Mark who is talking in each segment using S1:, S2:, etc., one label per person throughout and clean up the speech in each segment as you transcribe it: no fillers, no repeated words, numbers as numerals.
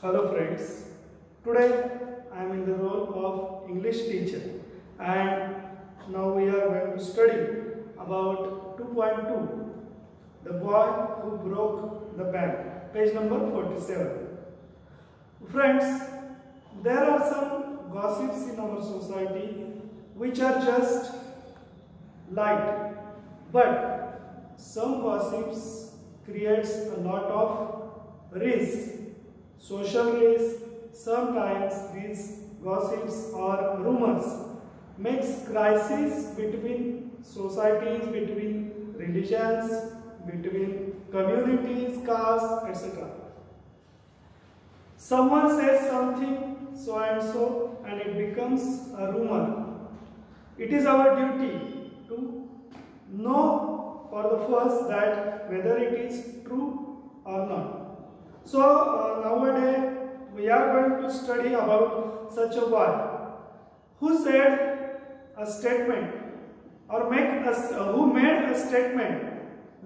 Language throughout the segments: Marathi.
S1: Hello friends, today I am in the role of English teacher and now we are going to study about 2.2, the boy who broke the bank, page number 47. Friends, there are some gossips in our society which are just light, but some gossips creates a lot of risk. Social risk. Sometimes these gossips or rumors makes crisis between societies, between religions, between communities, castes, etc. Someone says something so and so and it becomes a rumor. It is our duty to know for the first that whether it is true or not. So nowadays we are going to study about such a boy who said a statement or who made a statement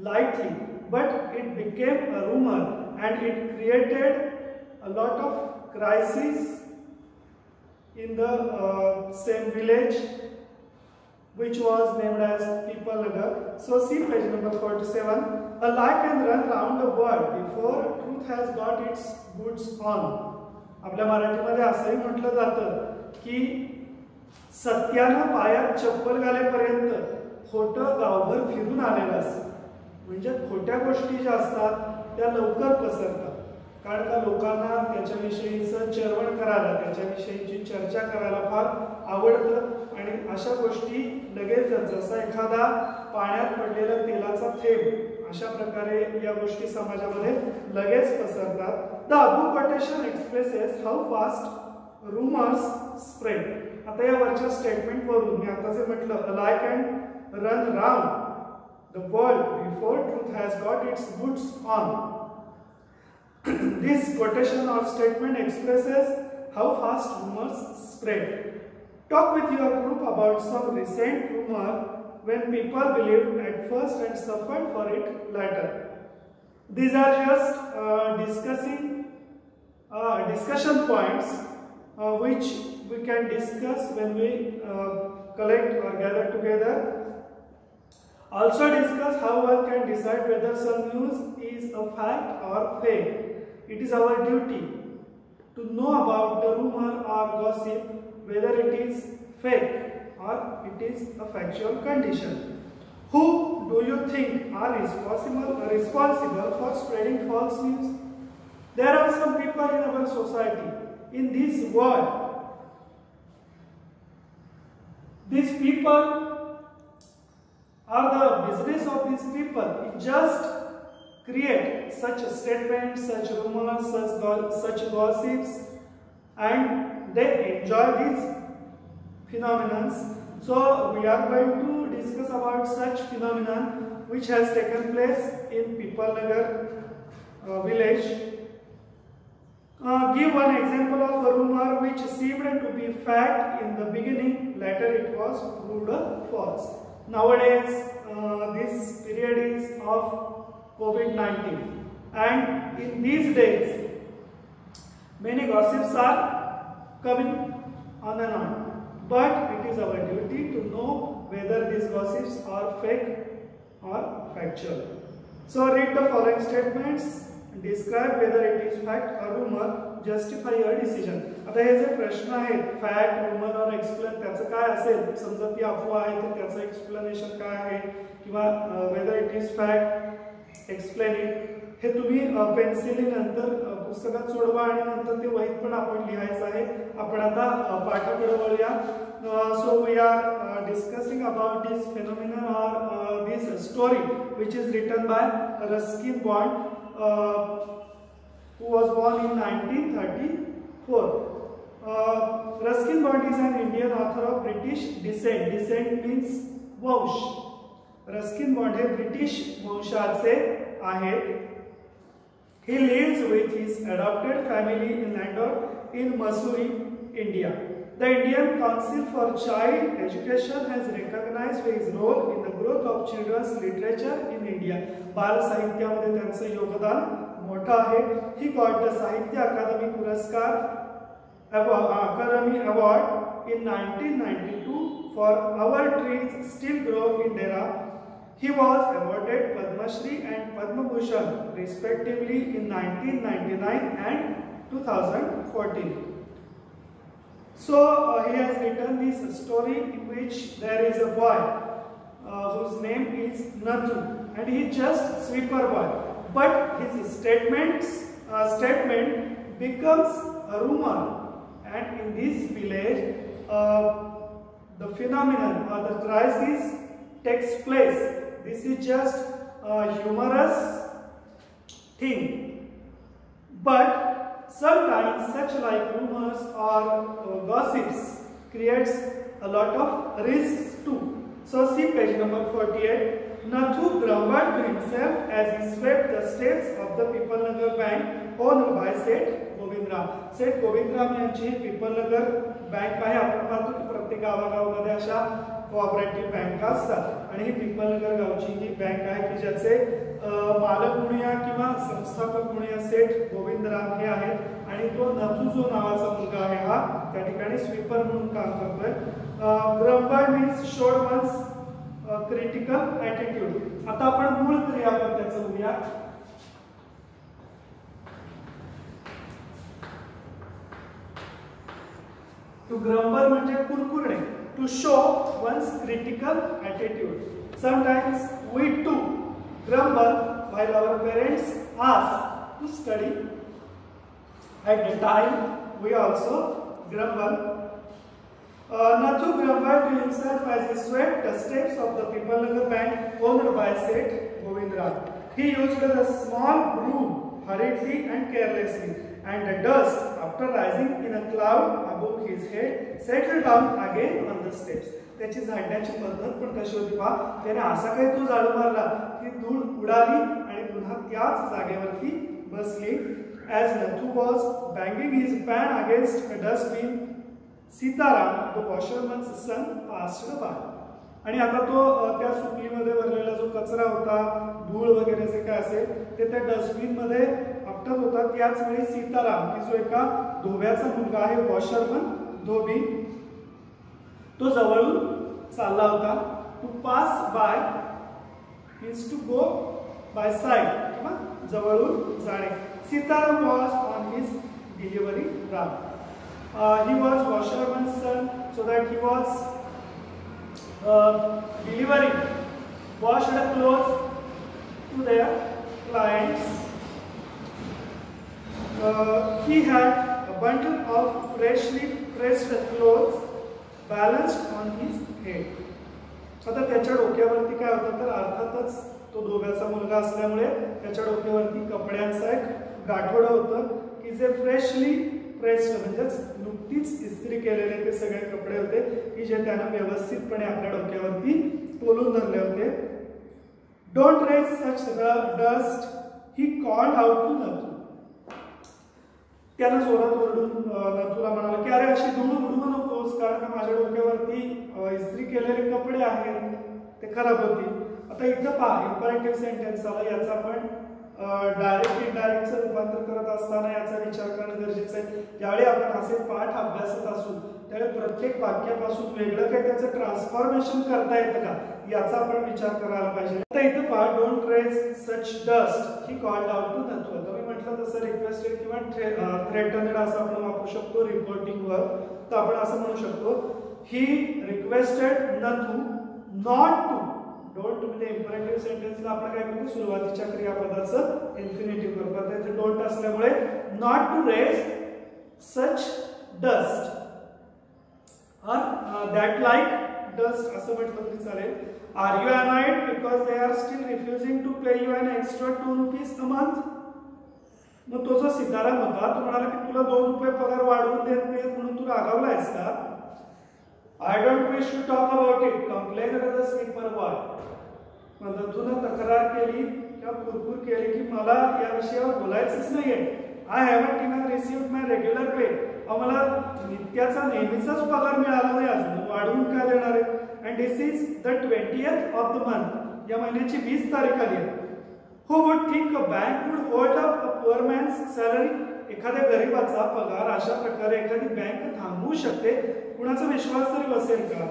S1: lightly, but it became a rumor and it created a lot of crisis in the same village, which was named as Pipal Nagar. So see page number 47. A lie can run round the world before truth has got its goods on. आपल्या मराठीमध्ये असंही म्हटलं जातं की सत्यानं पायात चप्पल घालेपर्यंत खोटं गावभर फिरून आलेलं असतं. म्हणजे खोट्या गोष्टी ज्या असतात त्या लवकर पसरतात, कारण का लोकांना त्याच्याविषयीचं चर्वण करायला, त्याच्याविषयीची चर्चा करायला फार आवडतं आणि अशा गोष्टी लगेच जसा एखादा पाण्यात पडलेला तेलाचा थेंब अशा प्रकारे या गोष्टी समाजामध्ये लगेच पसरतात. The Abu quotation expresses how fast rumors spread. आता या वरच्या स्टेटमेंट वरून मी आता जे म्हटलं, a lie can run round the world before truth has got its goods on. This quotation or statement expresses how fast rumors spread. Talk with your group about some recent rumor when people believed at first and suffered for it later. These are just discussion points which we can discuss when we collect or gather together. Also discuss how one can decide whether some news is a fact or fake. It is our duty to know about the rumor or gossip, whether it is fake or it is a factual condition. Who do you think are responsible for spreading false news? There are some people in our society, in this world. These people are the business of these people. It just create such statements, such rumors, such gossips, and they enjoy these phenomena. So we are going to discuss about such phenomenon which has taken place in Pipal Nagar village. Give one example of a rumor which seemed to be fact in the beginning, later it was proved false. Nowadays this period is of COVID-19 and in these days many gossips are coming on and on. But it is our duty to know whether these gossips are fake or factual. So read the following statements, describe whether it is fact or rumor, justify your decision. आता हे जे प्रश्न आहेत, फॅक्ट, rumor और एक्सप्लेन, त्याचं काय असेल, समजा ती अफवा आहे तर त्याचं एक्सप्लेनेशन काय आहे किंवा whether it is fact, explain it, हे तुम्ही पेन्सिलीनंतर पुस्तकात सोडवा आणि नंतर ते वहीत पण आपण लिहायचं आहे. आपण आता पाठाकडे वळूया. So we are discussing about this phenomenon or this story which is written by Ruskin Bond, who was born in 1934. Ruskin Bond is an Indian author of British descent. Descent means वंश. Ruskin Bond हे ब्रिटिश वंशाचे आहेत. He lives with his adopted family in Landor in Mussoorie, India. The Indian Council for Child Education has recognized his role in the growth of children's literature in India. बाल साहित्यामध्ये त्यांचे योगदान मोठा आहे. ही गॉट द साहित्य अकादमी पुरस्कार Academy Award in 1992 for Our Trees Still Grow in Dera. He was awarded Padma Shri and Padma Bhushan respectively in 1999 and 2014. So he has written this story in which there is a boy whose name is Nathu, and he is just sweeper boy. But his statement becomes a rumor, and in this village the phenomenon or the crisis takes place. This is just a humorous thing, but sometimes such like rumors or gossips creates a lot of risks too. So see page number 48. Nathu grumbled to himself as he swept the steps of the Pipalnagar bank owned by Seth Govindram. Seth Govindram यांची पिपलनगर बँक आहे. आपण पाहतो की प्रत्येक गावागावामध्ये अशा कोऑपरेटिव्ह बँका असतात, आणि ही पिपलनगर गावची ही बँक आहे की ज्याचे मालक म्हणूया किंवा संस्थापक म्हणूया सेठ गोविंदराम हे आहेत, आणि तो नथू जो नावाचा मुलगा आहे हा त्या ठिकाणी स्वीपर म्हणून काम करतोय. Grumble means showed one's critical attitude. आता आपण मूळ क्रियापद त्याचं बघूया. टू ग्रंबल म्हणजे कुरकुरणे. To show one's critical attitude. Sometimes we to grumble while our parents ask to study. At the time we also grumble. Nathu grumbled to himself as he swept the steps of the Pipalnagar bank owned by Seth Govindram. He used a small broom hurriedly and carelessly, and the dust, after rising in a cloud above his head, settled down again on the steps. त्याची झाडण्याची पद्धत पण कशी होती पहा. त्याने असा काही तो झाडू मारला की धूळ उडाली आणि पुन्हा त्याच जागेवरती बसली. As Nathu was banging his pan against a dustbin, Sitaram, the washerman's son, passed by. आणि आता तो त्या सुकलीमध्ये भरलेला जो कचरा होता, धूळ वगैरे जे काय असेल ते त्या डस्टबिन मध्ये आपटत होता. त्याच वेळी सीताराम की जो एका धोब्याचा मुलगा आहे, वॉशरमन धोबी, तो जवळून चालला होता. To pass by means to go by side किंवा जवळून जाणे. Sitaram was on his delivery round. He was washerman's son, so that he was delivering washed clothes to their clients. He had a bundle of freshly pressed clothes balanced on his head. आता त्याच्या डोक्यावरती काय होतं तर अर्थातच तो दोघाचा मुलगा असल्यामुळे त्याच्या डोक्यावरती कपड्यांचा एक गाठोडं होतं की जे फ्रेशली प्रेस्ड म्हणजेच नुकतीच इस्त्री केलेले ते सगळे कपडे होते की जे त्याने व्यवस्थितपणे आपल्या डोक्यावरती तोलून धरले होते. Don't raise such dust he called out to Nathu. त्याने जोरात ओरडून नथूला म्हणाला की अरे अशी धूळ उडवू नकोस, कारण का माझ्या डोक्यावरती इस्त्री केलेले कपडे आहेत ते खराब होतील. आता इथं पहा इम्परेटिव्ह सेंटेन्स आला. याचा आपण डायरेक्ट इनडायरेक्टचं रूपांतर करत असताना याचा विचार करणं गरजेचं आहे. ज्यावेळी आपण असे पाठ अभ्यासत असू त्यावेळी प्रत्येक वाक्यापासून वेगळं काही त्याचं ट्रान्सफॉर्मेशन करता येतं का याचा आपण विचार करायला पाहिजे. आता इथं पहा don't raise such dust he called out to Nathu. आता मी म्हटलं तसं रिक्वेस्टेड किंवा थ्रेटनेड असं आपण वापरू शकतो रिपोर्टिंगवर. तर आपण असं म्हणू शकतो he requested Nathu not to. Don't म्हणजे इम्परेटिव्ह सेंटेन्सला आपण काय करतो सुरुवातीच्या क्रियापदाचं इन्फिनिटिव्ह करतो. त्याचे डोंट असल्यामुळे not to raise such dust or that like dust असं म्हटलं तरी चालेल. Are you annoyed because they are still refusing to pay you an extra 2 rupees a month. मग तो जो सीताराम होता तो म्हणाला की तुला 2 रुपये पगार वाढवून देत नाहीत म्हणून तू रागावलायस का. I don't wish to talk about it, complained the sweeper boy. नथूनं तक्रार केली किंवा कुरकुर केली की मला या विषयावर बोलायचंच नाहीये. I haven't even received my regular pay. मला नित्याचा नेहमीचाच पगार मिळाला नाही अजून, वाढवून काय देणार आहे. And this is the 20th of the month. या महिन्याची 20 तारीख आली आहे. Who would think a bank would hold up a poor man's salary? एखाद्या गरीबाचा पगार अशा प्रकारे एखादी बँक थांबवू शकते? कुणाचा विश्वास तरी बसेल का?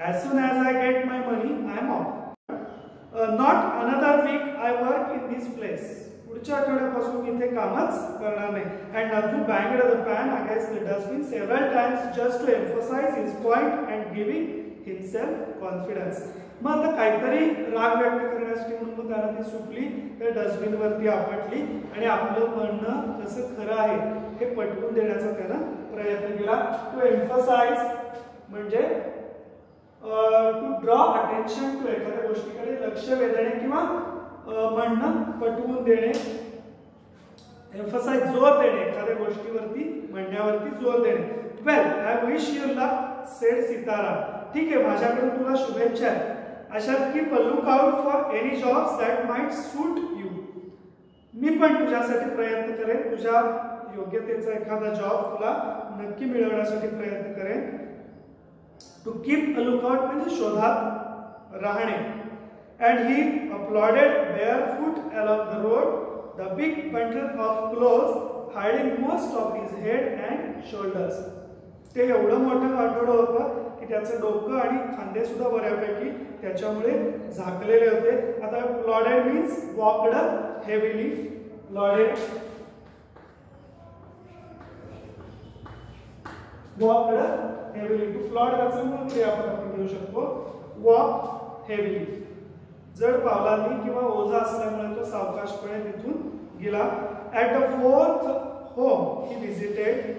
S1: As soon as I get my money, I am off. Not another week I work in this place. पुढच्या आठवड्यापासून मी इथे कामच करणार नाही. And Nathu banged the pan against the dustbin several times just to emphasize his point and giving himself confidence. मग आता काहीतरी राग व्यक्त करण्यासाठी म्हणून त्यानं ती सुटली त्या डस्टबिन वरती आपटली आणि आपलं म्हणणं कसं खरं आहे हे पटवून देण्याचा त्यानं प्रयत्न केला. टू एम्फसाइज म्हणजे टू ड्रॉ अटेन्शन टू एखाद्या गोष्टीकडे लक्ष वेधणे किंवा म्हणणं पटवून देणे. एम्फसाइज जोर देणे एखाद्या गोष्टीवरती म्हणण्यावरती जोर देणे. Well I wish you luck said Sitara. ठीक आहे माझ्याकडून तुला शुभेच्छा आहेत. अशा keep a look out for any jobs that might suit you. मी पण तुझ्यासाठी प्रयत्न करेन. तुझ्या योग्यतेचा एखादा जॉब तुला नक्की मिळवण्यासाठी प्रयत्न करेन. To keep a look out म्हणजे शोधात राहणे. And he plodded barefoot along the road, the big bundle of clothes hiding most of his head and shoulders. ते एवढं मोठं काठोडं होतं की त्याचं डोकं आणि खांदे सुद्धा बऱ्यापैकी त्याच्यामुळे झाकलेले होते. आता plodded means walked heavily. Plodded walked heavily. To plod याचं मूळ क्रियापद आपण घेऊ शकतो वॉक हेवीली. जड पावलांनी किंवा ओझा असल्यामुळे तो सावकाशपणे तिथून गेला. At the fourth home he visited,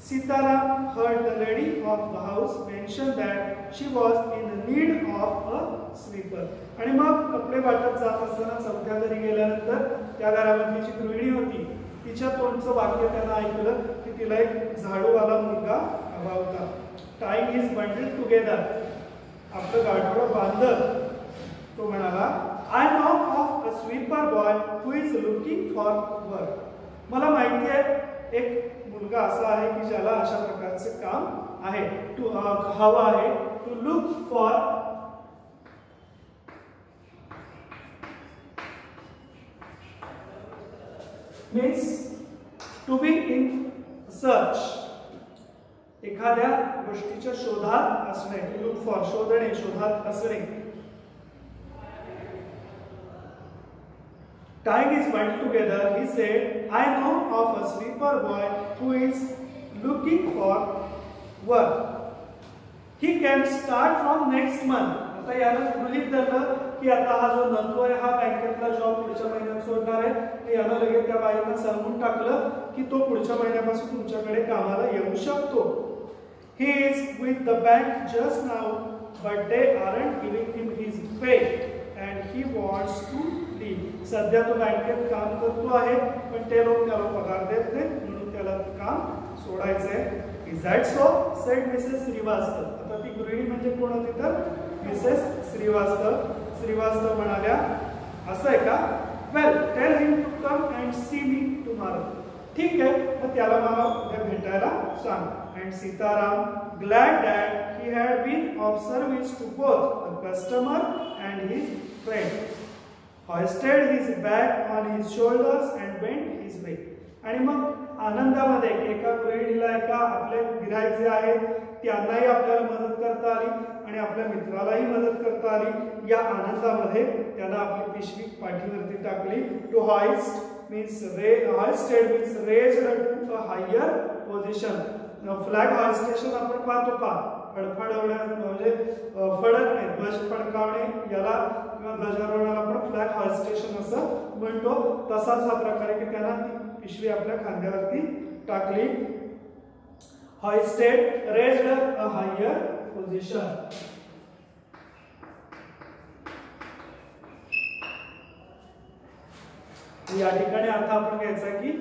S1: Sitaram heard the lady of the house mention that she was in need of a sweeper. आणि मग कपडे वाटत जात असताना चौथ्या घरी गेल्यानंतर त्या घरामधली जी गृहिणी होती तिच्या तोंडचं वाक्य त्यांना ऐकलं की तिला एक झाडूवाला मुलगा हवा होता. Time is bundle together. आपलं गाठोडं बांधत तो म्हणाला I know of a sweeper boy who is looking for work. मला माहिती आहे एक मुलगा असा आहे की ज्याला अशा प्रकारचे काम आहे. टू हवा आहे. To look for means to be in search. एखाद्या गोष्टीच्या शोधात असणे. टू लुक फॉर शोधणे शोधात असणे. Tying his bundle together, he said, I know of a sweeper boy who is looking for work. He can start from next month. आता याला गृहीत धरलं की आता हा जो नंदू आहे हा बँकेतला जॉब पुढच्या महिन्यात सोडणार आहे. यानं लगेच त्या बाईंना सांगून टाकलं की तो पुढच्या महिन्यापासून तुमच्याकडे कामाला येऊ शकतो. He is with the bank just now, but they aren't giving him his pay and he wants to leave. सध्या तो बँकेत काम करतो आहे पण ते लोक त्याला पगार देत नाहीत म्हणून त्याला काम सोडायचं आहे. Is that so said Mrs Srivastava. आता ती गृहिणी म्हणजे कोण होती तर मिसेस श्रीवास्तव. श्रीवास्तव म्हणाल्या असं आहे का? Well tell him to come and see me tomorrow. ठीक आहे मग त्याला मला उद्या भेटायला सांग. And Sitaram glad that he had been of service to both the customer and his friend hoisted his bag on his shoulders and went his way. आणि मग आनंदामध्ये एका गृहिणीला एका आपले गिराईक जे आहेत त्यांनाही आपल्याला मदत करता आली आणि आपल्या मित्रालाही मदत करता आली. या आनंदामध्ये त्यांना आपली पिशवी पाठीवरती टाकली. To hoist means hoisted means raised to a higher position. Flag hoistation आपण पाहतो का फडफडवणे म्हणजे फडकणे ध्वज फडकावणे याला किंवा ध्वजारोहणाला आपण फ्लॅग हॉइस्टेशन असं म्हणतो. तसाच हा प्रकार आहे की त्यांना ती पिशवी आपल्या खांद्यावरती टाकली. Hoisted raised a higher position. या ठिकाणी अर्थ आपण घ्यायचा की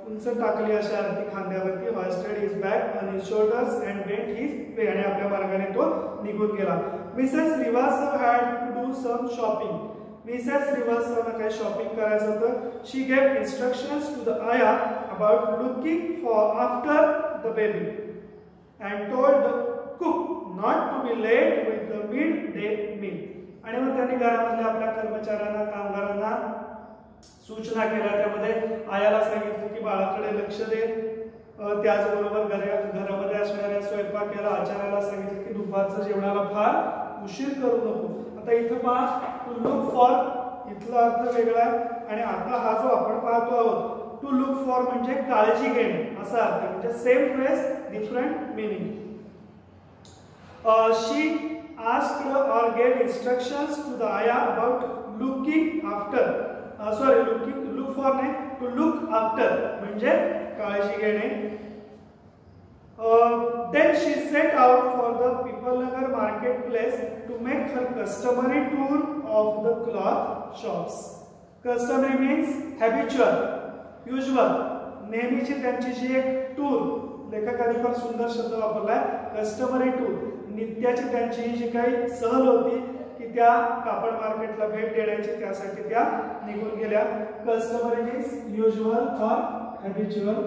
S1: उंच टाकली अशा अर्थी खांद्यावरती. Hoisted his bag on his shoulders and went his way. आणि आपल्या मार्गाने तो निघून गेला. Mrs Shrivastav had to do some shopping. Mrs श्रीवास्तवला काही शॉपिंग करायचं होतं. She gave instructions to the ayah about looking for after the baby and told the cook not to be late with the midday meal. आणि मग त्यांनी घरामधल्या आपल्या कर्मचाऱ्यांना कामगारांना सूचना केल्या. त्यामध्ये आयाला सांगितलं की बाळाकडे लक्ष दे. त्याचबरोबर घरामध्ये असणाऱ्या स्वयंपाकाला आचार्याला सांगितलं की दुपारच्या जेवणाला फार उशीर करू नको. आता इथं पहा टू लुक फॉर, इथला अर्थ वेगळा आणि आता हा जो आपण पाहतो आहोत टू लुक फॉर म्हणजे काळजी घेणे असा अर्थ, म्हणजे same phrase different meaning. She asked or gave instructions to the ayah about looking after, look for नाही, to look after म्हणजे काळजी घेणे. Then she set out for the Pipalnagar marketplace to make her customary tour of the cloth shops. Customary means habitual, usual, नेहमीची त्यांची जी एक टूर, लेखकाने फार सुंदर शब्द वापरलाय, कस्टमरी टूर, नित्याची त्यांची जी काही सहल होती की त्या कापड मार्केटला भेट देण्याची, त्यासाठी त्या निघून गेल्या. कस्टमरी मीन्स युजुअल और हॅबिच्युअल.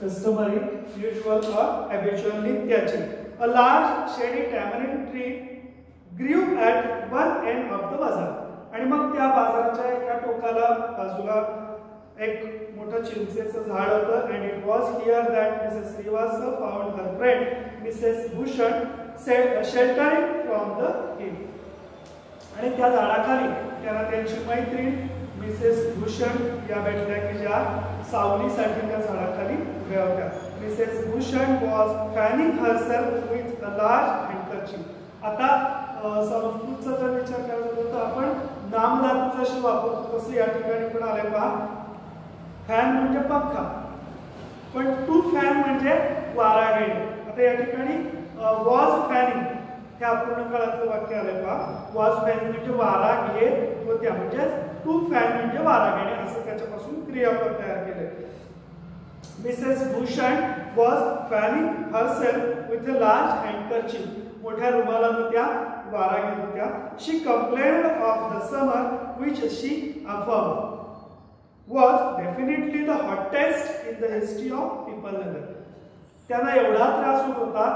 S1: कस्टमरी, युजुअल और हॅबिच्युअल नित्याची. A large shady tamarind tree grew at one end of the bazaar. आणि मग त्या बाजाराच्या एका टोकाला बाजूला एक मोठं चिंचेचं झाड होतं. and it was here that Mrs. Srivastava found her friend Mrs. Bhushan sheltering from the heat. आणि त्या झाडाखाली त्यांना त्यांची मैत्रीण मिसेस भूषण या भेटल्या की ज्या सावलीसाठी त्या झाडाखाली उभ्या होत्या. Mrs Bhushan was fanning herself with a large handkerchief. आता संस्कृतचा जर विचार करायचा तर आपण नामधातू जशी वापरतो तसं या ठिकाणी पण आले पहा. फॅन म्हणजे पंखा, पण टू फॅन म्हणजे वारा घेणे. आता या ठिकाणी वॉज फॅनिंग हे अपूर्ण काळातलं वाक्य आलंय पहा. वॉज फॅनिंग म्हणजे वारा घेत होत्या, म्हणजे टू फॅन म्हणजे वारा घेणे, असं त्याच्यापासून क्रियापद तयार केले. Mrs Bhushan was fanning herself with a large handkerchief. मोठ्या रुमालाने त्या वारा घेत होत्या. She complained of the summer which she affirmed was definitely the hottest in the history of Pipalnagar. त्यांना एवढा त्रास होत होता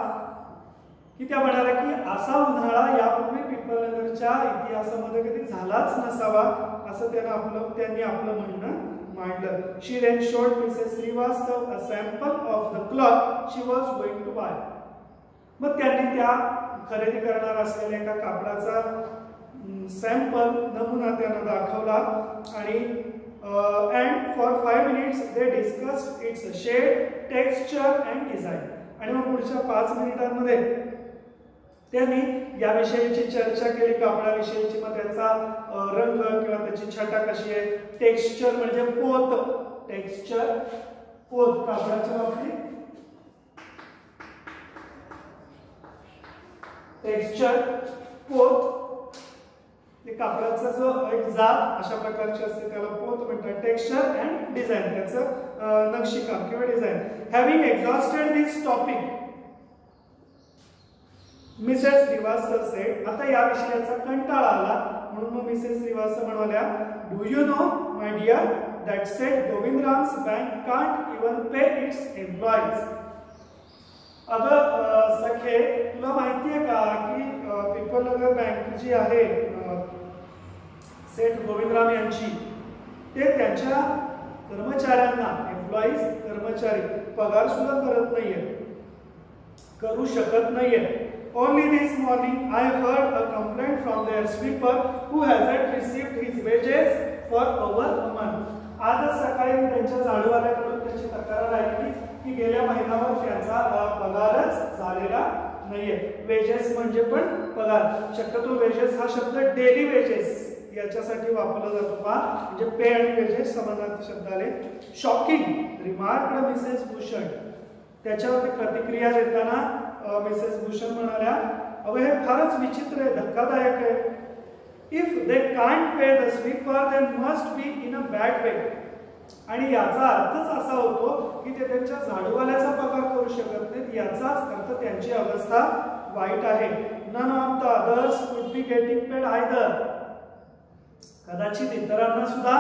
S1: की त्या म्हणाल्या की असा उन्हाळा यापूर्वी पिपलनगरच्या इतिहासामध्ये कधी झालाच नसावा, असं त्यांनी आपलं म्हणणं मांडलं. She then showed Mrs. Srivastava a sample of the cloth she was going to buy. मग त्यांनी त्या खरेदी करणार असलेल्या एका कापडाचा सॅम्पल नमुना त्यांना दाखवला आणि and for 5 minutes they discussed its shade, texture and design. आणि मग पुढच्या 5 मिनिटांमध्ये त्यांनी याविषयीची चर्चा केली, कापडाविषयीची. मग त्याचा रंग किंवा त्याची छटा कशी आहे, टेक्स्चर म्हणजे पोत, टेक्स्चर पोत कापडाच्या बाबतीत, टेक्स्चर पोत ते कापडाचा जो एक जात अशा प्रकारची असते त्याला पोत म्हणतात. टेक्स्चर अँड डिझाइन त्याचं नक्षीकाम किंवा डिझाइन. हॅव्हिंग एक्झॉस्टेड दिस टॉपिक मिसेस श्रीवास्तव सेड. आता या विषयाचा कंटाळा आला म्हणून मग मिसेस श्रीवास्तव म्हणाल्या, do you know my dear that said Govindram's bank can't even pay its employees. अगं सखे, तुला माहिती आहे का की पिपलनगर बँक जी आहे सेठ गोविंदराम यांची, ते त्यांच्या कर्मचाऱ्यांना, एम्प्लॉईज कर्मचारी, पगार सुद्धा करत नाहीये, करू शकत नाहीये. Only this morning I heard a complaint from their sweeper who hasn't received his wages for over a month. आजच सकाळी त्यांच्या झाडूवाल्याकडून त्याची तक्रार ऐकली की गेल्या महिन्यावर त्यांचा पगारच झालेला नाहीये. वेजेस म्हणजे पण पगार. शक्यतो वेजेस हा शब्द डेली वेजेस याच्यासाठी वापरला जातो पहा, म्हणजे पे आणि वेजेस समानार्थी शब्द आले. Shocking remarked Mrs Bhushan. त्याच्यावरती प्रतिक्रिया देताना मिसेस भूषण म्हणाल्या, अगं हे फारच विचित्र आहे, धक्कादायक आहे. If they can't pay the sweeper then must be in a bad way. आणि याचा अर्थच असा होतो की ते त्यांच्या झाडूवाल्याचा पगार करू शकत नाहीत, याचाच अर्थ त्यांची अवस्था वाईट आहे. None of the others could be getting paid either. कदाचित इतरांना सुद्धा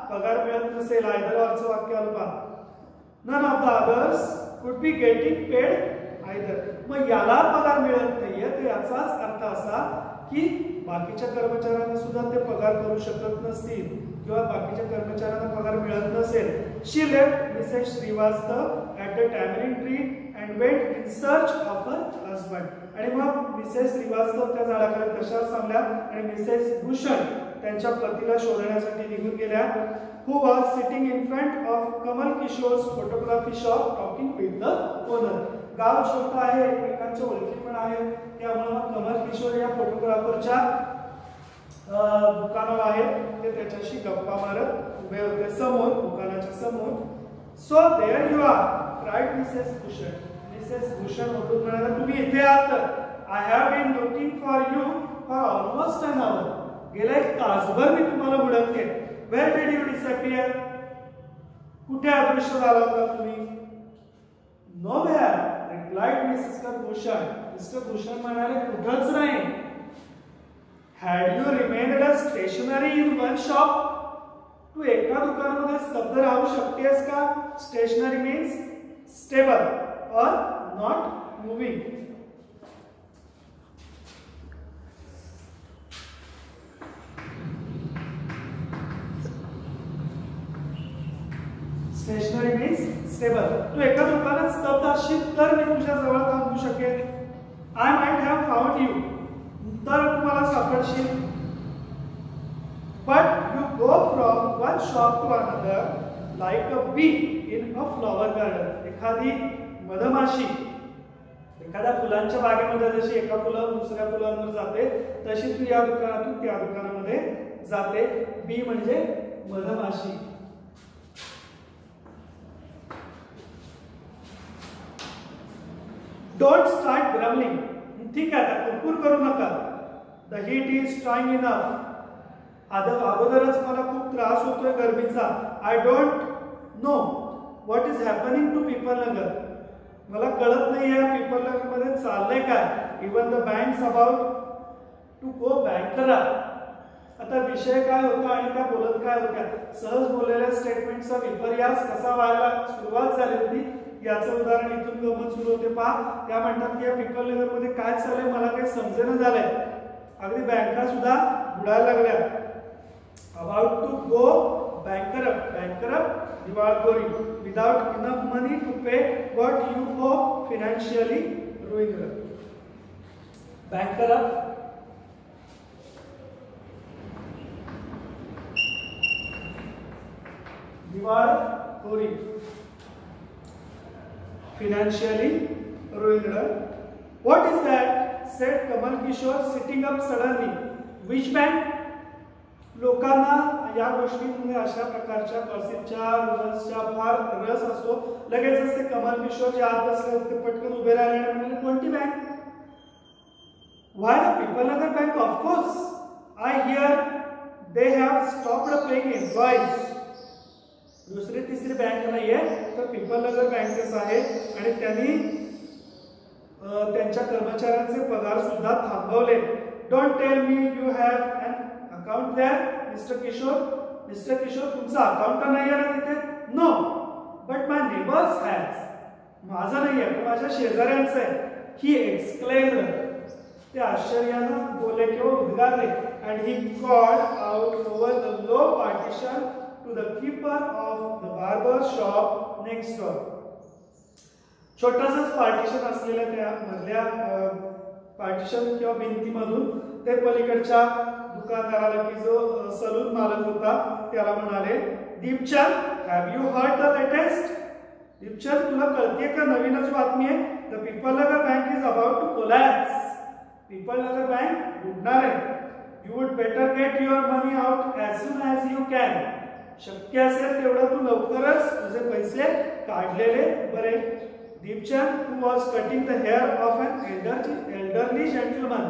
S1: पगार मिळत नसेल. आयदर वरचं वाक्य आलं पहा. none of the others could be getting paid either. मग याला पगार मिळत नाहीये तर याचाच अर्थ असा की बाकीच्या कर्मचाऱ्यांना सुद्धा ते पगार करू शकत नसतील किंवा बाकीच्या कर्मचाऱ्यांना पगार मिळत नसेल. She left Mrs. Srivastava at the tamarind tree and went in search of her husband. आणि मग मिसेस श्रीवास्तव त्या झाडाखाली तशाच थांबल्या आणि मिसेस भूषण त्यांच्या पतीला शोधण्यासाठी निघून गेल्या. Who was sitting in front of Kamal Kishore's photography shop talking with the owner. गाव छोटा आहे, एकमेकांच्या ओळखी पण आहेत, त्यामुळे कमल किशोर या फोटोग्राफरच्या दुकानावर आहेत, ते त्याच्याशी गप्पा मारत उभे होते समोर, दुकानाच्या समोर. So there you are, cried Mrs Bhushan. Mrs Bhushan ओरडून म्हणाल्या, तुम्ही इथे आहात तर. I have been looking for you for almost an hour. गेला एक तासभर मी तुम्हाला हुडकते. Where did you disappear. कुठे अदृश्य झाला होता तुम्ही. Nowhere replied Mr Bhushan. Mr Bhushan म्हणाले, कुठंच नाही. Had you remained stationary in one shop. तू एका दुकानामध्ये स्तब्ध राहू शकतेस का. स्टेशनरी मीन्स स्टेबल और not moving. Stationary means stable. तू एका दुकानात स्तब्ध असशील तर मी तुझ्या जवळ थांबू शकेन. I might have found you. तर तू मला सापडशील. But you go from one shop to another like a bee in a flower garden. एखादी मधमाशी एखाद्या फुलांच्या बागेमध्ये जशी एका फुलावर दुसऱ्या फुलांवर जाते तशी तू या दुकानातून त्या दुकानामध्ये जाते. बी म्हणजे मधमाशी. Don't start grumbling. ठीक आहे, कुरकुर करू नका. The heat is strong enough. अगोदरच मला खूप त्रास होतोय गरमीचा. I don't know what is happening to Pipalnagar. मला कळत नाहीये पीपलनगरमध्ये चाललंय काय. Even the banks about to go bankrupt. आता विषय काय होता आणि त्या बोलत काय होत्या. सहज बोललेल्या स्टेटमेंटचा विपर्यास कसा व्हायला सुरुवात झाली होती याचं उदाहरण इथून गमत सुरू होते. पहा, त्या म्हणतात की या पीपलनगरमध्ये काय चाललंय मला काही समजेना झालंय. अगदी बँका सुद्धा बुडायला लागल्या. About to go bankrupt. Bankrupt दिवाळखोरी. Without enough money to pay what you owe financially ruined. Bankrupt दिवाळखोरी. Financially ruined. What is that? Said Kamal Kishore sitting up suddenly. Which bank? लोकांना या गोष्टींमध्ये अशा प्रकारच्या गॉसिपच्या रूमर्सच्या फार रस असतो. लगेचच ते कमल किशोर जे आत बसले होते पटकन उभे राहिले आणि म्हणाले, कोणती bank. Why the Pipalnagar Bank? Of course. I hear they have stopped paying employees. दुसरी तिसरी बँक नाहीये तर पीपलनगर बँकेच आहे आणि त्यांनी त्यांच्या कर्मचाऱ्यांचे पगार सुद्धा थांबवले. Don't tell me you have an account there Mr Kishore. Mr Kishore तुमचं अकाउंट नाहीये ना तिथे. No but my neighbours has. माझं नाहीये पण माझ्या शेजाऱ्यांचं आहे. He exclaimed. ते आश्चर्यानं बोले किंवा उद्गारले. And he called out over the low partition to the keeper of the barber shop next door. छोटासाच पार्टिशन असलेल्या त्या मधल्या पार्टिशन किंवा भिंतीमधून ते पलीकडच्या दुकानदाराला की जो सलून मालक होता त्याला म्हणाले, Deepchand have you heard the latest. Deepchand तुला कळतेय का नवीनच बातमी आहे. The Pipalnagar bank is about to collapse. Pipalnagar bank बुडणार आहे. You would better get your money out as soon as you can. शक्य असेल तेवढं तू लवकरच तुझे पैसे काढलेले बरे. Deepchand who was cutting the hair of an elderly gentleman.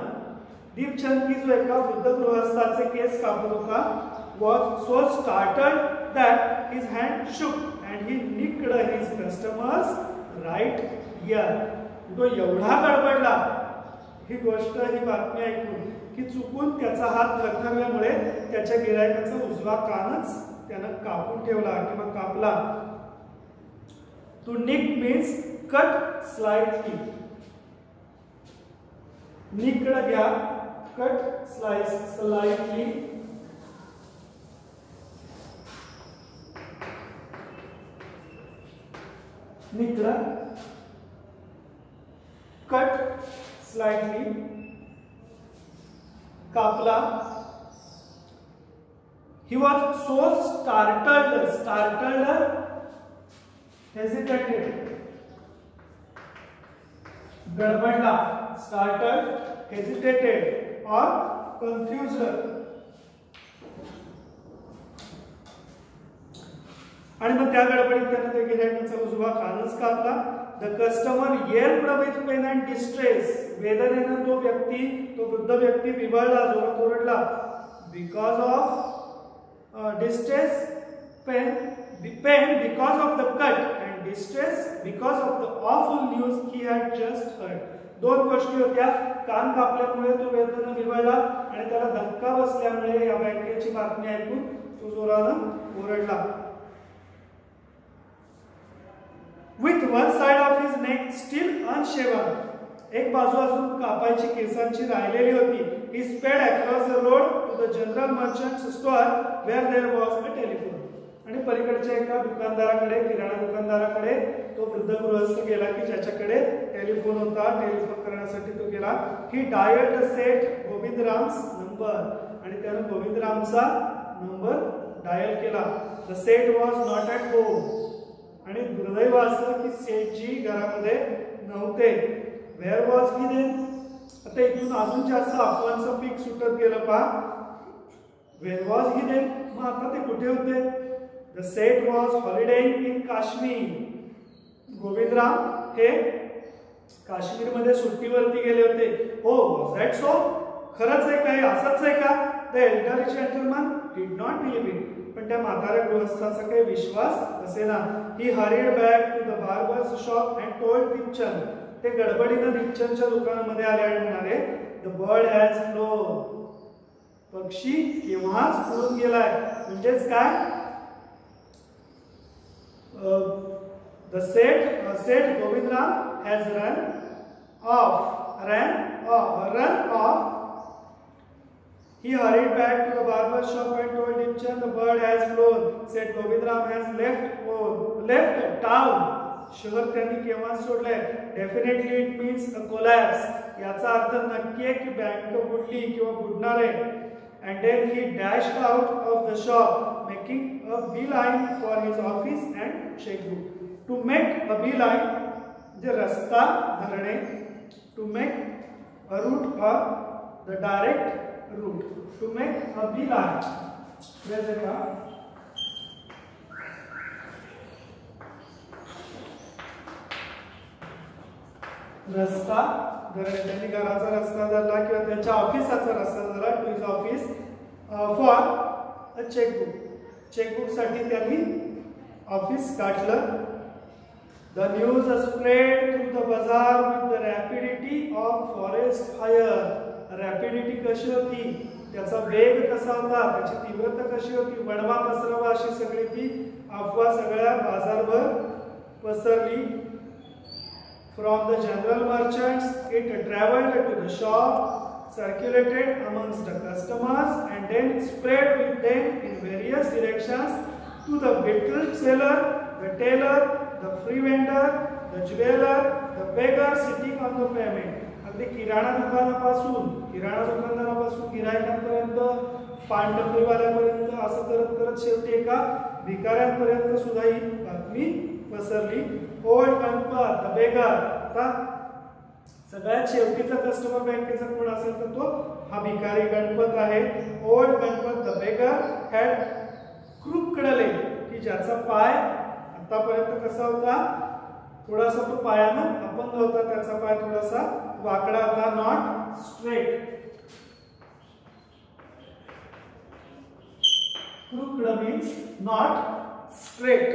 S1: Deepchand की जो एका वृद्ध गृहस्थाचे केस कापत होता was so startled that his hand shook and he nicked his customer's right ear. तो एवढा गडबडला ही गोष्ट ही बातमी ऐकून की चुकून त्याचा हात थरथरल्यामुळे त्याच्या गिरायकाचा उजवा कानच त्यानं कापून ठेवला किंवा कापला. To nick means cut slightly. Nick कडे घ्या, cut slightly. Nick कडे cut slightly. कापला. He was so startled, hesitated. गडबडला, startled, hesitated or confused. आणि मग त्या गडबडीत त्याने त्या गिऱ्हाईकाचा उजवा कानच कापला. The customer yelled with pain and distress. वेदनेने तो वृद्ध व्यक्ती विव्हळला, जोरात ओरडला. Because of distress, pain because of the cut, and distress because of the awful news he had just heard. दोन गोष्टी होत्या. कान कापल्यामुळे तो वेदनेने विव्हळला आणि त्याला धक्का बसल्यामुळे या बँकेची बातमी ऐकून तो जोराने ओरडला. With one side of his neck still unshaven, एक बाजू अजून कापायची केसांची राहिलेली होती. He sped across the road to the general merchant's store where there was a telephone. आणि पलीकडच्या एका दुकानदाराकडे, किराणा दुकानदाराकडे तो वृद्ध गृहस्थ गेला की ज्याच्याकडे टेलिफोन होता. टेलिफोन करण्यासाठी तो गेला. He dialed सेठ गोविंदराम's number, आणि त्याने गोविंदरामचा नंबर डायल केला. The Seth was not at home, आणि दुर्दैव असं की सेठजी घरामध्ये नव्हते. Where was he then? आता इथून अजून जास्त अफवांचं पीक सुटत गेलं पहा. Where was he then? मग आता ते कुठे होते? The Seth was holidaying in Kashmir. Govindram हे काश्मीर मध्ये सुट्टीवरती गेले होते. Oh, was that so? खरंच आहे काय? असंच आहे का? The elderly gentleman did not believe it. पण त्या म्हाताऱ्या गृहस्थाचा काही विश्वास असेना. He hurried back to the barber's shop and told Dipchand. ते गडबडीने दीपचंदच्या दुकानामध्ये आले आणि म्हणाले, The bird has flown. पक्षी केव्हाच उडून गेलाय. म्हणजेच काय? The Seth Govindram has run off. He hurried back to the barber shop and told Dipchand, the bird has flown. Seth Govindram has left town. शहर त्यांनी केव्हा सोडले. Definitely it means a collapse. याचा अर्थ नक्की आहे की बँक बुडली किंवा बुडणार आहे. And then he dashed out of the shop, making a beeline for his office and checkbook. To make a beeline, the rasta dharne. To make a route or the direct route. To make a beeline. Where is it? रस्ता धरणे. त्यांनी घराचा रस्ता धरला किंवा त्यांच्या ऑफिसाचा रस्ता धरला. To his office for a chequebook. Chequebook साठी त्यांनी ऑफिस काढलं. The news spread through the bazaar with the rapidity of forest fire. Rapidity कशी होती, त्याचा वेग कसा होता, त्याची तीव्रता कशी होती, वणवा पसरवा अशी सगळी ती अफवा सगळ्या बाजारभर पसरली. From the general merchants, it traveled to the shop, circulated amongst the customers, and then spread with them in various directions to the betel seller, the tailor, the free vendor, the jeweler, the beggar sitting on the pavement. अगदी किराणा दुकानदारापासून गिरायकांपर्यंत, पानटपरीवाल्यापर्यंत असं करत करत शेवटी एका भिकाऱ्यांपर्यंत सुद्धा ही बातमी पसरली. Old Ganpat, the beggar. आता सगळ्यात शेवटीचा कस्टमर बँकेचा कोण असेल तर तो हा भिकारी गणपत आहे. Old Ganpat the beggar had crooked leg, की ज्याचा पाय आतापर्यंत कसा होता, थोडासा तो पायानं अपंग होता, त्याचा पाय थोडासा वाकडा होता, not straight. Crooked means not straight,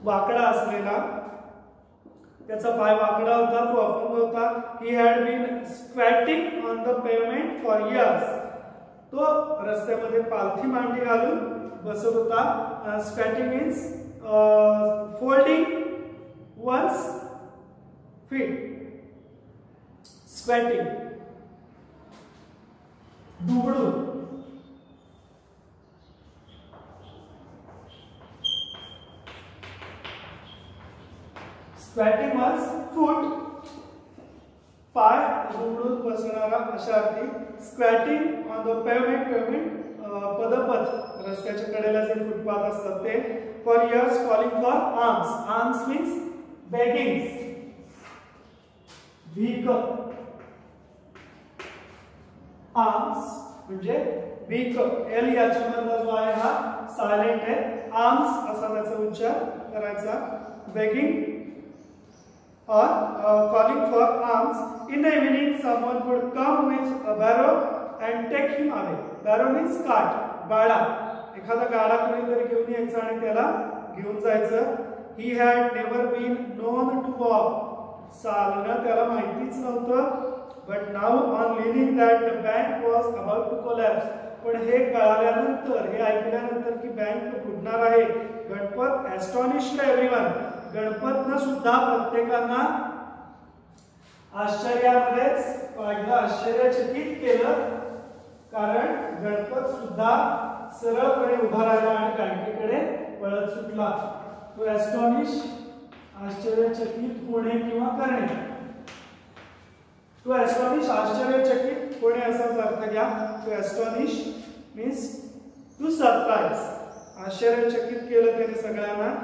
S1: वाकडा असलेला, त्याचा पाय वाकडा होता, तो अपंग होता. He had been squatting on the pavement for years. तो रस्त्यामध्ये पालथी मांडी घालून बसत होता. Squatting means folding one's feet. Squatting. दुबड़ू. Squatting one's foot. पाय दुबडून बसणारा अशा अर्थी. Squatting on the pavement पदपथ रस्त्याच्या कडेला जे फुटपाथ असतात ते. For years calling for alms. Alms means begging. भीक. आर्म्स म्हणजे भीक. एल याच्यामधला जो आहे हा सायलेंट आहे. आर्म्स असा त्याचा उच्चार करायचा. Begging or calling for alms. In the evening someone would come with a barrow and take him away. Barrow means cart. गाडा. एखादा गाडा कोणीतरी घेऊन यायचा आणि त्याला घेऊन जायचं. He had never been known to walk. चालणं त्याला माहितीच नव्हतं. But now on learning that the bank was about to collapse. पण हे कळाल्यानंतर, हे ऐकल्यानंतर की बँक बुडणार आहे, गणपत astonished everyone. गणपतनं सुद्धा प्रत्येकांना आश्चर्यामध्येच पाडलं, आश्चर्यचकित केलं. कारण गणपत सुद्धा सरळपणे उभा राहिला आणि बँकेकडे पळत सुटला. तो ॲस्टॉनिश, आश्चर्यचकित होणे किंवा करणे. तो ॲस्टॉनिश, आश्चर्यचकित होणे असाच अर्थ घ्या. तो ॲस्टॉनिश मीन्स टू सरप्राईज. आश्चर्यचकित केलं त्याने सगळ्यांना.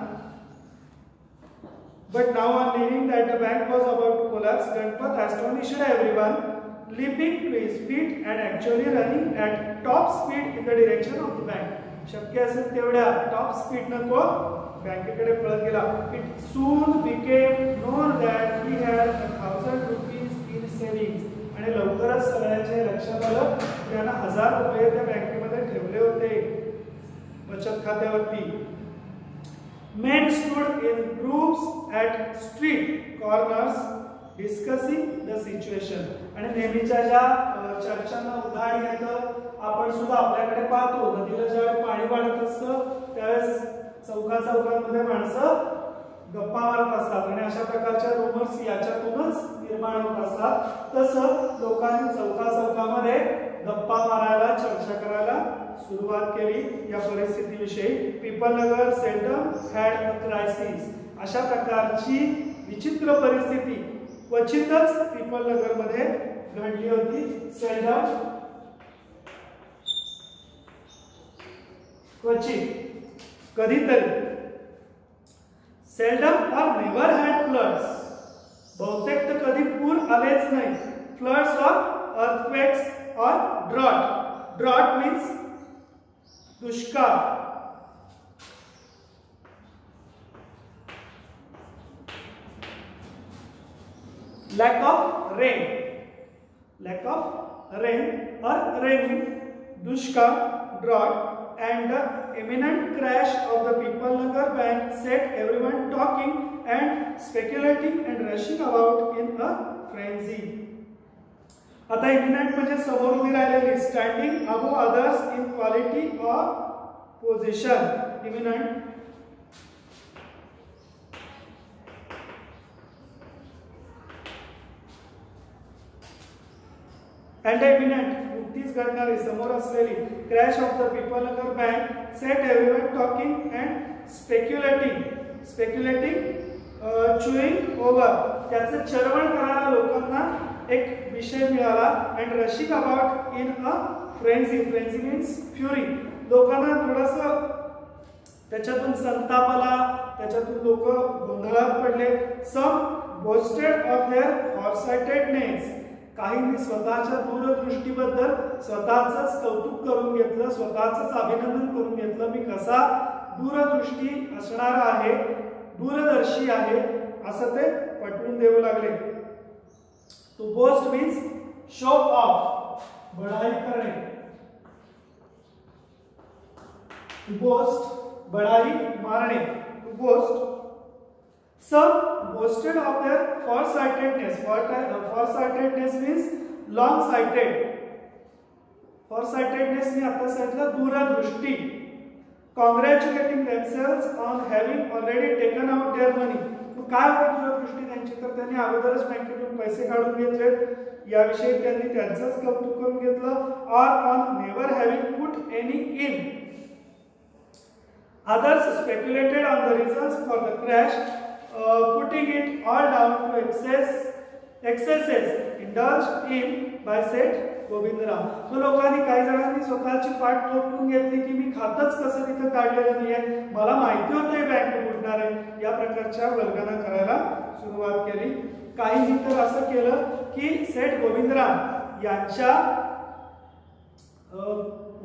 S1: But now on learning that the bank was about to collapse, Ganpat astonished everyone, leaping to his feet and actually running at top speed in the direction of the bank. शक्य असेल तेवढ्या टॉप स्पीडनं तो बँकेकडे पळत गेला. It soon became known that he had 1,000 rupees in savings. आणि लवकरच सगळ्यांच्या लक्षात आलं त्यानं 1,000 रुपये त्या बँकेमध्ये ठेवले होते बचत खात्यावरती. Men stood in groups at street corners discussing the situation. आणि नेहमीच्या ज्या चर्चांना उदाहरण येतं आपण सुद्धा आपल्याकडे पाहतो. नदीला ज्यावेळी पाणी वाढत असतं त्यावेळेस चौकांमध्ये माणसं गप्पा मारत असतात आणि अशा प्रकारच्या रूमर्स याच्यातूनच निर्माण होत असतात. तसं लोकांनी चौकामध्ये गप्पा मारायला, चर्चा करायला सुरुवात केली या परिस्थितीविषयी. People Nagar seldom had a crisis. अशा प्रकारची विचित्र परिस्थिती क्वचितच पीपल नगर मध्ये घडली होती. सेल्डम क्वचित, कधीतरी. सेल्डम और नेवर हॅड फ्लड्स. बहुतेक तर कधी पूर आलेच नाही. फ्लड्स और अर्थक्वेक्स और ड्रॉट. ड्रॉट मीन्स दुष्काळ. Lack of rain. Lack of rain और रेनिंग. दुष्काळ, drought. And the imminent crash of the People Nagar Bank set everyone talking and speculating and rushing about in a frenzy. आता imminent म्हणजे समोर उभी राहिलेली, standing above others in quality or position. Imminent. And imminent नुकतीच घडणारी, समोर असलेली. Crash of the Pipalnagar bank set everyone talking and speculating. Speculating, chewing over. त्याचं चर्वण करायला लोकांना एक विषय मिळाला. And rushing about in a frenzy. Frenzy means fury. लोकांना थोडंसं त्याच्यातून संताप आला, त्याच्यातून लोक गोंधळात पडले. Some boasted of their foresightedness. काहींनी स्वतःच्या दूरदृष्टीबद्दल स्वतःचंच कौतुक करून घेतलं, स्वतःचंच अभिनंदन करून घेतलं. मी कसा दूरदृष्टी असणार आहे, दूरदर्शी आहे असं ते पटवून देऊ लागले. To boast means show off, बढाई करणे. टू बोस्ट, बढाई मारणे. To boast. Some boasted of their farsightedness. Farsightedness means long-sighted. Farsightedness मी आता सांगितलं दूरदृष्टी. Congratulating themselves on having already taken out their money. काय होतं दूरदृष्टी त्यांची, तर त्यांनी अगोदरच बँकेतून पैसे काढून घेतले, याविषयी त्यांनी त्यांचंच कौतुक करून घेतलं. or on never having put any in. Others speculated on the reasons for the crash, putting it all down to excesses indulged in by Seth Govindram. तो लोकांनी काही जणांनी स्वतःची पाठ ठोकून घेतली की मी खातच कसं तिथं काढलेलं नाहीये, मला माहिती होतं हे बँक बुडणार आहे, या प्रकारच्या वल्गना करायला सुरुवात केली. काहींनी तर असं केलं की सेठ गोविंदराम यांच्या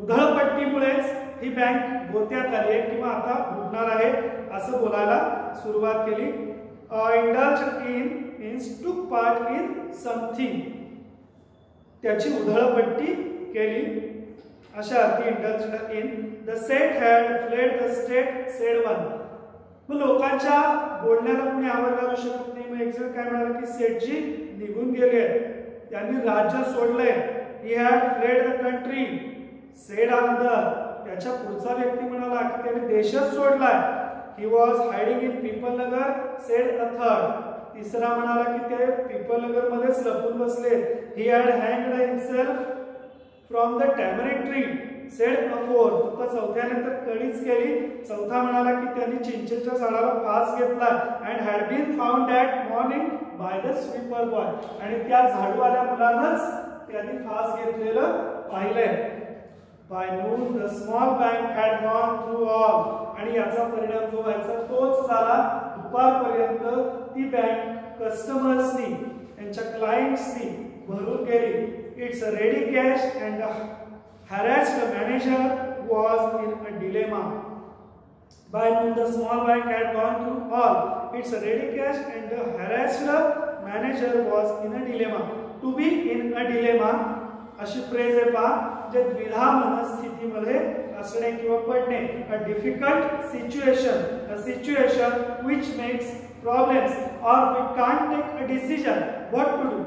S1: उधळपट्टीमुळेच ही बँक गोत्यात आली आहे किंवा आता बुडणार आहे असं बोलायला सुरुवात केली. इंडल्ज्ड इन मीन्स टूक पार्ट इन समथिंग, त्याची उधळपट्टी केली अशा अर्थी indulged in. The set had fled the state sed one. मग लोकांच्या बोलण्याला कोणी आवर घालू शकत नाही. मग एक जण काय म्हणाले की सेठजी निघून गेले, त्यांनी राज्य सोडलंय. He had fled the country said another. त्याच्या पुढचा व्यक्ती म्हणाला की त्याने देशच सोडलाय. He was hiding in Pipalnagar said a third. तिसरा म्हणाला की ते पीपल नगर मध्येच लपून बसले. ही हॅड हँग्ड himself from the tamarind tree said a fourth. तर चौथ्यानंतर कडीच केली. चौथा म्हणाला की त्यांनी चिंचेच्या झाडाला फास घेतला. And had been found that morning by the sweeper boy. आणि त्या झाडूवाल्या मुलानंच त्यांनी फास घेतलेलं पाहिलंय. By noon the small bank had gone through all. आणि याचा परिणाम जो व्हायचा तोच झाला. दुपारपर्यंत ती बँक कस्टमर्सनी, त्यांच्या क्लायंट्सनी भरून गेली. It's a ready cash and harassed manager was in a dilemma. By noon the small bank had gone through all its ready cash and the harassed manager was in a dilemma. To be in a dilemma अशी फ्रेज आहे पहा, जे द्विधा मनस्थितीमध्ये असणे किंवा पडणे. a difficult situation, a situation which makes problems or we can't take a decision what to do.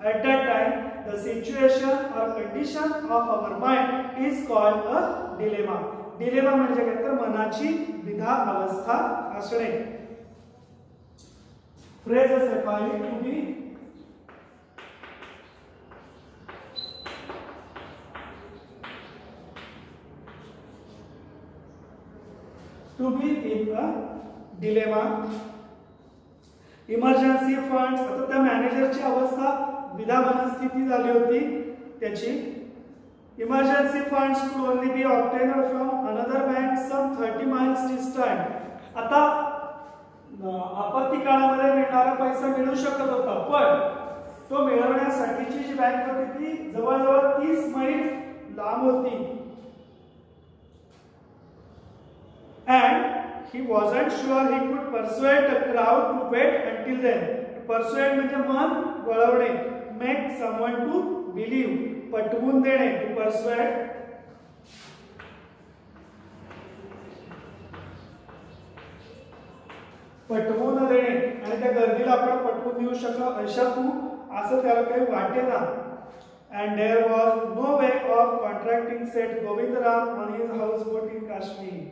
S1: At that time, the situation or condition of our mind is called a dilemma. Dilemma म्हणजे काय तर मनाची द्विधा अवस्था असणे. Phrases are called to be, to be in a dilemma. Emergency funds. आता त्या मॅनेजरची अवस्था द्विधा मनस्थिती झाली होती त्याची. Emergency funds could only be obtained from another bank some 30 miles distant. आता आपत्ती काळामध्ये मिळणारा पैसा मिळू शकत होता, पण तो मिळवण्यासाठीची जी बँक होती ती जवळजवळ 30 मैल लांब होती. and he wasn't sure he could persuade the crowd to wait until then. Persuade म्हणजे मन वळवणे. make someone to believe, पटवून देणे. to persuade. पटवून देणे आणि त्या गर्दीला आपण पटवून देऊ शकतो अशा तू असं त्याला काही वाटेना. and there was no way of contracting Seth Govindaram on his houseboat in Kashmir.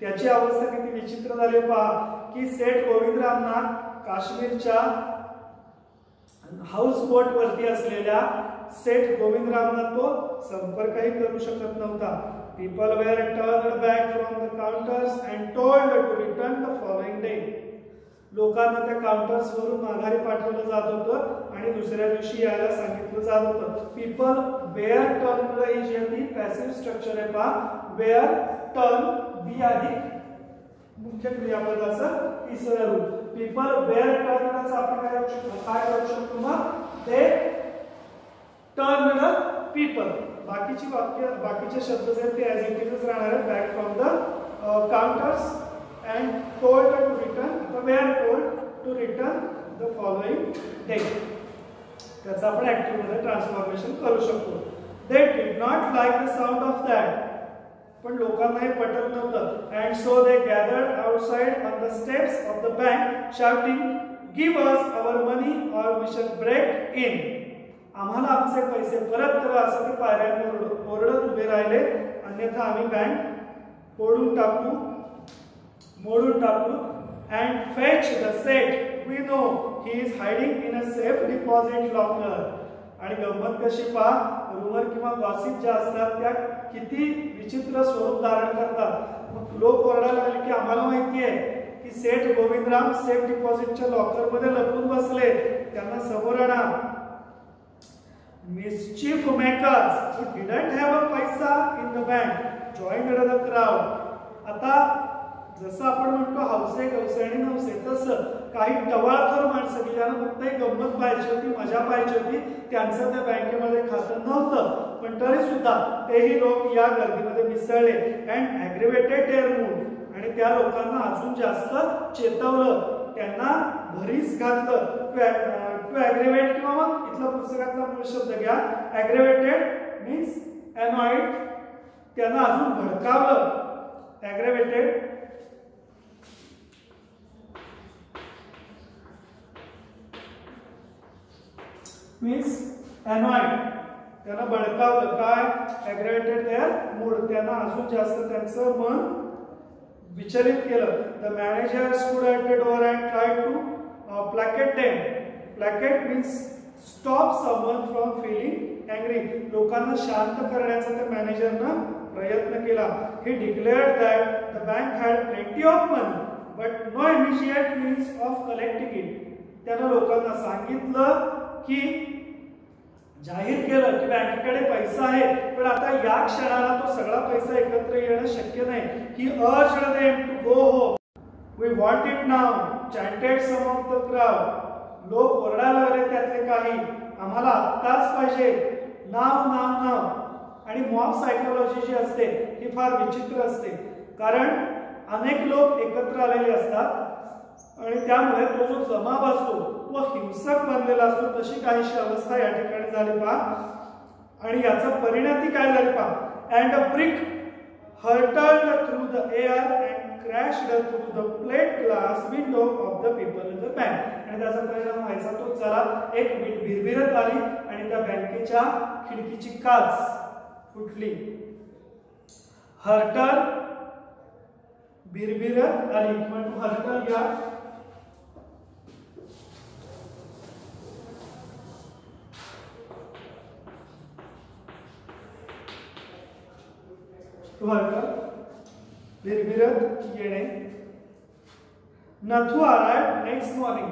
S1: त्याची अवस्था किती विचित्र झाली पहा की सेठ गोविंदरामना काश्मीरच्या हाऊस बोट वरती असलेल्या सेठ गोविंदरामना तो संपर्कही करू शकत नव्हता. People were turned back from the counters and told to return the following day. लोकांना त्या काउंटर्स वरून माघारी पाठवलं जात होतं आणि दुसऱ्या दिवशी यायला सांगितलं जात होतं. पीपल वेअर टर्न्ड ही जी आहे पॅसिव्ह स्ट्रक्चर आहे पहा. वेअर टर्न बी आधी मुख्य क्रियापदाचं तिसरं रूप. पीपल वेअर टर्नचं आपण काय करू शकतो मग ते टर्न पीपल. बाकीची वाक्य बाकीचे शब्द जे ते ॲज इट इजच राहणार आहेत. Back from the counters and told to return. The were told to return the following day. त्याचं आपण ऍक्टिव्ह मध्ये ट्रान्सफॉर्मेशन करू शकतो. They did not like the sound of that. पण लोकांना हे पटत नव्हतं. And so they gathered outside on the steps of the bank shouting give us our money or we shall break in. आम्हाला आमचे पैसे परत करा असं ते पायऱ्यांवर ओरडत उभे राहिले, अन्यथा आम्ही बँक मोडून टाकू and fetch the set. We know he is hiding in a safe deposit locker. आणि गंमत कशी पहा, रूमर किंवा गॉसिप ज्या असतात त्या किती विचित्र स्वरूप धारण करतात. मग लोक ओरडायला लागले की आम्हाला माहिती आहे की सेठ गोविंदराम सेफ डिपॉझिटच्या लॉकर मध्ये लपून बसले, त्यांना समोर आणा. Mischief makers who didn't have a paisa in the bank joined the crowd. आता जसं आपण म्हणतो हौसे गवसे आणि नवसे, तसं काही टवाळखोर माणसं की ज्यांना फक्त एक गंमत पाहिजे होती, मजा पाहिजे होती, त्यांचं त्या बँकेमध्ये खातं नव्हतं, पण तरी सुद्धा तेही लोक या गर्दीमध्ये मिसळले. अँड ॲग्रिवेटेड देअर मूड, आणि त्या लोकांना अजून जास्त चेतवलं, त्यांना भरीस घातलं. टू ॲग्रिवेट किंवा मग इथला पुस्तकातला मूळ शब्द घ्या, ॲग्रिवेटेड मीन्स अनॉइड, त्यांना अजून भडकावलं. ॲग्रिवेटेड मीन्स अनॉइड, त्यांना भडकावलं. काय? ॲग्रिवेटेड देअर मूड, त्यांना अजून जास्त त्यांचं मन विचलित केलं. The manager stood at the door and tried to placate them. Placate means stop someone from feeling angry, लोकांना शांत करण्याचा त्या मॅनेजरनं प्रयत्न केला. He declared that the bank had plenty of money but no immediate means of collecting it. त्यानं लोकांना सांगितलं की जाहीर केलं की बँकेकडे पैसा आहे, पण आता या क्षणाला तो सगळा पैसा एकत्र येणं शक्य नाही. He urged them to go home. We want it now chanted some of the crowd. लोक ओरडायला लागले त्यातले काही, आम्हाला आत्ताच पाहिजे, नाव नाव नाव. आणि मॉब सायकोलॉजी जी असते ही फार विचित्र असते, कारण अनेक लोक एकत्र आलेले असतात आणि त्यामुळे तो जो जमाव असतो व हिंसक बनलेला असतो. तशी काहीशी अवस्था या ठिकाणी झाली पहा. आणि याचा परिणती काय झाली पहा. And a brick hurtled through the air and crashed through the plate glass window of the people in the bank. आणि त्याचा परिणाम व्हायचा तोच झाला. एक भिरभिरत आली आणि त्या बँकेच्या खिडकीची काच फुटली. हर्टल भिरभिरत आली, म्हणजे हर्टल या भिरभिरत येणे. Nathu arrived next morning.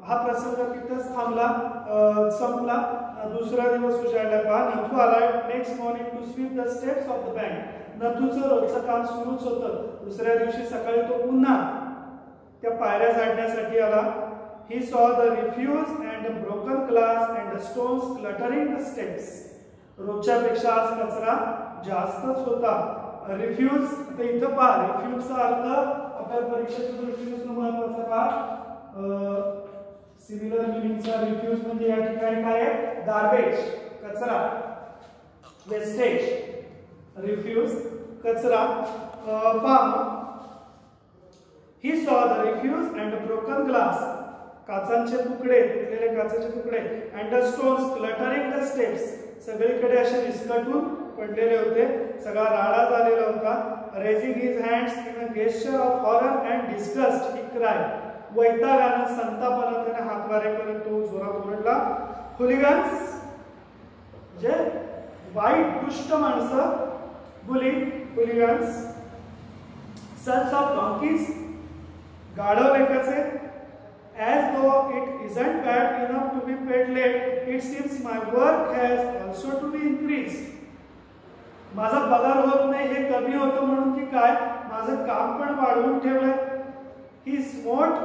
S1: हा प्रसंग तिथंच थांबला, संपला. दुसरा दिवस उजाडला पहा. Nathu arrived next morning to sweep the steps of the bank. नथूचं रोजचं काम सुरूच होतं. दुसऱ्या दिवशी सकाळी तो पुन्हा त्या पायऱ्या झाडण्यासाठी आला. He saw the refuse and broken glass and stones cluttering the steps. रोजच्या पेक्षा आज कचरा जास्तच होता. रिफ्यूज तर इथं पहा, रिफ्यूजचा अर्थ आपल्या परीक्षेच्या दृष्टीने महत्वाचा पहा. सिमिलर मिनिंगचा रिफ्यूज म्हणजे या ठिकाणी काय आहे, गार्बेज, कचरा, वेस्टेज. रिफ्यूज कचरा. He saw the refuse and broken glass, काचांचे तुकडे, तुटलेले काचाचे तुकडे, and the stones cluttering the steps, सगळीकडे असे विस्कटून पडलेले होते, सगळा राडा झालेला होता. Raising his hands in a gesture of horror and disgust he cried. वैतागानं संतापानं त्याने हातवारे करत तो जोरात ओरडला. हुलिगन्स जे वाईट दुष्ट माणसं, बुली, हुलिगन्स, सन्स ऑफ डॉंकीज, गाढव लेखाचे. As though it isn't bad enough to be paid late, it seems my work has also to be increased. माझा पगार होत नाही हे कमी होतं म्हणून की काय, माझं काम पण वाढवून ठेवलंय. He smote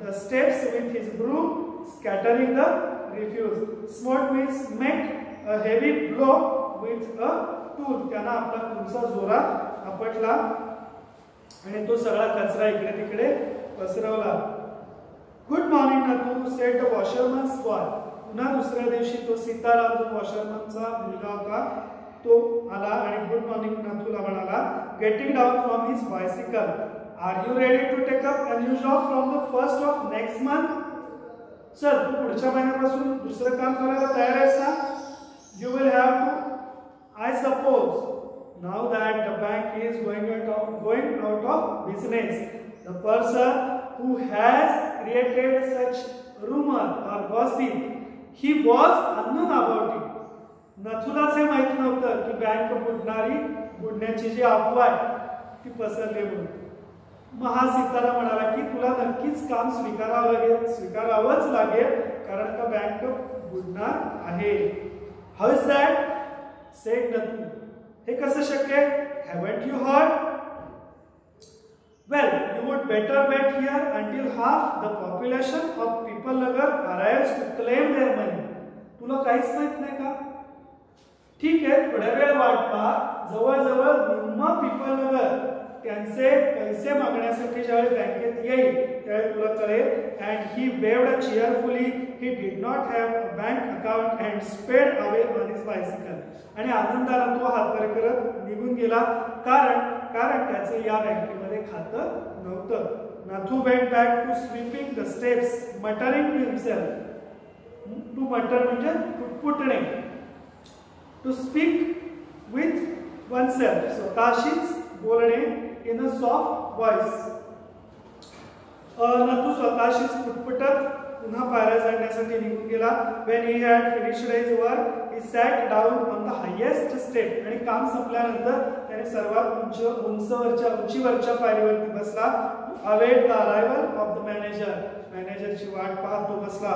S1: the steps with his broom, scattering the refuse. Smote means make a heavy blow with a tool. त्यांना आपला कुंचा जोरात आपटला आणि तो सगळा कचरा इकडे तिकडे पसरवला. Good morning Nathu, said the washerman's boy. पुन्हा दुसऱ्या दिवशी तो सीताराम जो वॉशरमनचा मुलगा होता तो आला आणि गुड मॉर्निंग नथूला म्हणाला. Getting down from his bicycle, are you ready to take up a new job from the first of next month. Sir तू पुढच्या महिन्यापासून दुसरं काम करायला तयार आहेस ना. You will have to, I suppose, now that the bank is going out of business, the person who has created such rumor or gossip, he was unknown about it. नथुलाच हे माहित नव्हतं की बँक बुडण्याची जी अफवा आहे ती पसरली म्हणून. मग हा सितारा म्हणाला की तुला नक्कीच काम स्वीकारावंच लागेल कारण का बँक बुडणार आहे. How is that sed Nathu. हे कसं शक्य आहे? Haven't you heard? Well, you would better wait here until half the population of Pipalnagar arrives to claim their money. तुला काहीच माहित नाही का? ठीक आहे, थोड्या वेळ वाट पहा. जवळजवळ निम्मा पिपलनगर त्यांचे पैसे मागण्यासाठी ज्यावेळी बँकेत येईल त्यावेळी तुला कळेल. And he waved cheerfully. He did not have a bank account and sped away on his bicycle. आणि आनंदाने तो हातवारे करत निघून गेला कारण त्याचे या बँकेमध्ये खातं नव्हतं. Nathu went back to sweeping the steps, muttering to himself. To mutter म्हणजे पुटपुटणे. To speak with oneself, स्वतःशीच बोलणे in a soft voice. Nathu स्वतःशीच पुटपुटत पुन्हा पायऱ्या चढण्यासाठी निघून गेला. When he had finished his work, he sat down on the highest step. आणि काम संपल्यानंतर त्याने सर्वात उंचीवरच्या पायरीवरती बसला. Await the arrival of the manager. मॅनेजरची वाट पाहत तो बसला.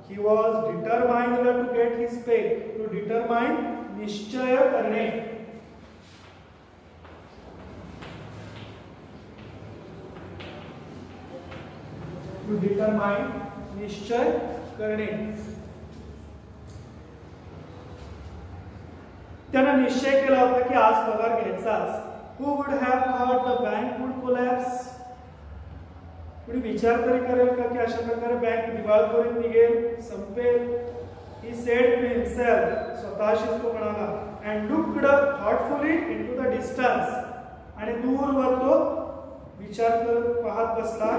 S1: He was determined to get his pay. To determine निश्चय करणे. To determine निश्चय करणे. त्याने निश्चय केला होता की आज पगार घ्यायचाच. Who would have thought the bank would collapse? कोणी विचार तरी करेल का की अशा प्रकारे बँक दिवाळखोरीत निघेल, संपेल? He said to himself, स्वतःशीच तो म्हणाला. And looked thoughtfully into the distance. आणि दूरवर तो विचार करत पाहत बसला.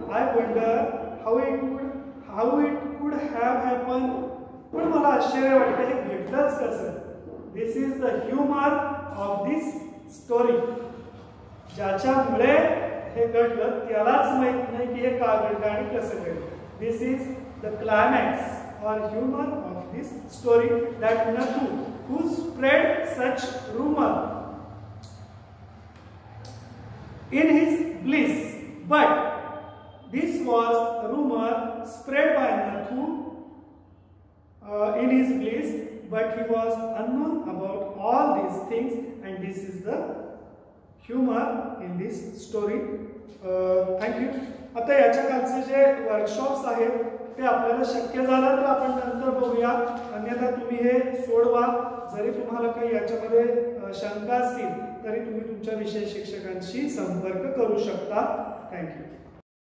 S1: I wonder how it could have happened. पण मला आश्चर्य वाटते हे घडलंच कसं. This is the humor of this story. ज्याच्यामुळे हे घडलं त्यालाच माहित नाही की हे का घडलं आणि कसं घडलं. This is the climax or humor of this story, that Nathu, who spread such rumor in his bliss, but this was a rumor spread by Nathu in his bliss, but he was unknown about all these things, and this is the humor in this story. Thank you. आता याच्या खालचे जे वर्कशॉप्स आहेत ते आपल्याला शक्य झालं तर आपण नंतर बघूया. अन्यथा तुम्ही हे सोडवा. जरी तुम्हाला काही याच्यामध्ये शंका असतील तरी तुम्ही तुमच्या विषय शिक्षकांशी संपर्क करू शकता. थँक्यू.